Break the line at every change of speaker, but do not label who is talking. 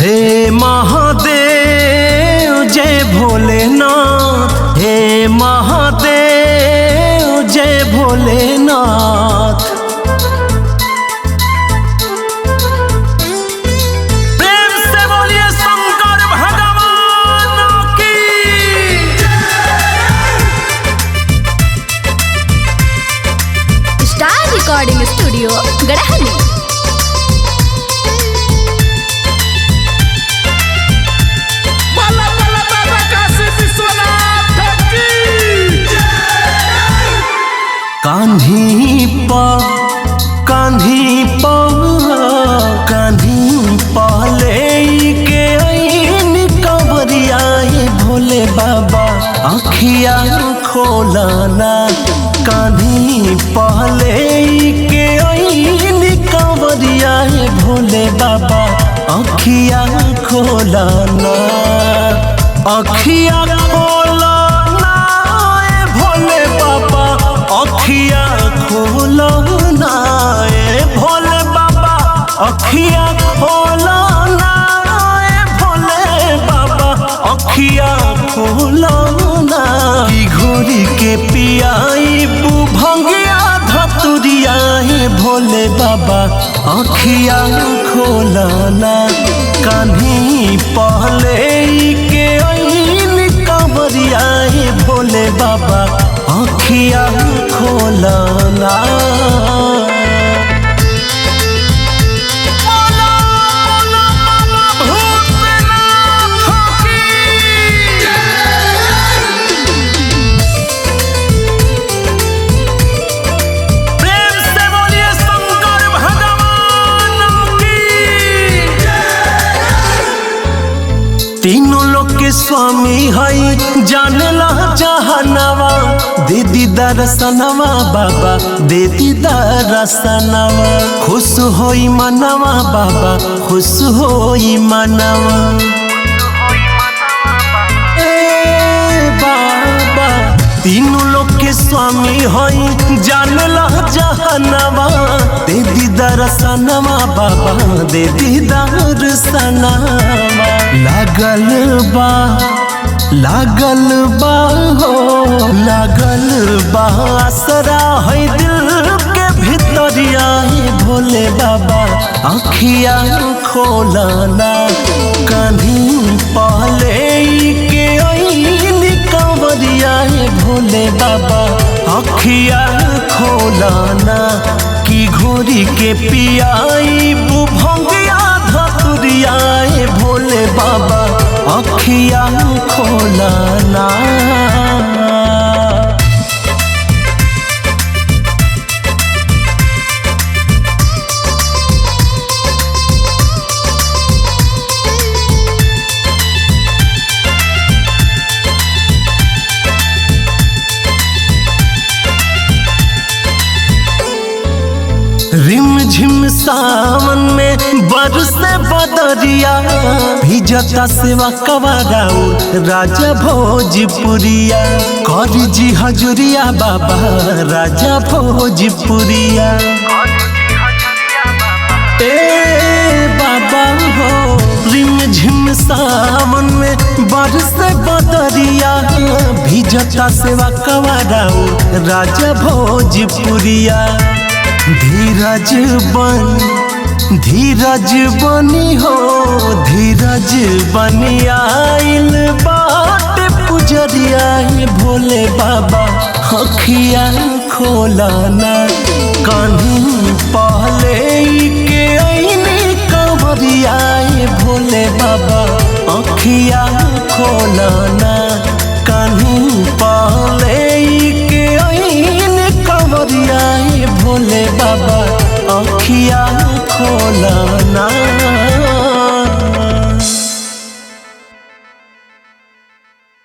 हे महादेव जय भोलेनाथ, हे महादेव जय भोलेनाथ। प्रेम से बोलिए शंकर भगवान की।
Star recording studio Garhani.
कान्ही पाले के आईन कंवरिया भोले बाबा आँखिया खोलाना। कान्ही पाले के आईन कंवरिया भोले बाबा आँखिया खोलाना। आँखिया खोलाना भोले बाबा अखिया खोलना ए भोले बाबा अखिया खोलना ए भोले बाबा अखिया खोलना। की घोरी के पियाई भंगिया धतुरिया ए भोले बाबा अखिया खोलना। कान्ही पहले के आईन कंवरिया ए भोले बाबा आँखिया खोलना। प्रेम से बोलिए शंकर भगवान की। तीनों लोग के स्वामी हई जानला जहानवा। दीदी दर्शनवा बाबा दीदी दर्शनवा। खुश होई मनवा बाबा खुश होई मनवा। ए बाबा तीनों लोग के स्वामी होई जानला जहानवा। दीदी दर्शनवा बाबा दीदी दर्शनवा। लागल बा असरा है दिल के भितरिया भोले बाबा आँखिया खोलना। कान्ही पहले के आईन कंवरिया भोले बाबा आँखिया खोलना। की घोरी के पियाई भंगिया धतुरिया भोले बाबा आँखिया खोलना। रिम झिम सावन में बरसे बदरिया। भिजता सेवा कवाराऊ राजा भोजपुरिया। कर जी हजूरिया बाबा राजा भोजपुरिया। ए बाबा हो रिम झिम सावन में बरसे बदरिया। भिजता सेवा कवाराऊ राजा भोजपुरिया। धीरज बनी हो धीरज बनी आइल बाट पुजरिया भोले बाबा आँखिया खोलना। कान्ही पहले के आईन कंवरिया भोले बाबा आँखिया खोलना। कान्ही पहले के आईन कंवरिया भोले बाबा आँखिया खोलना।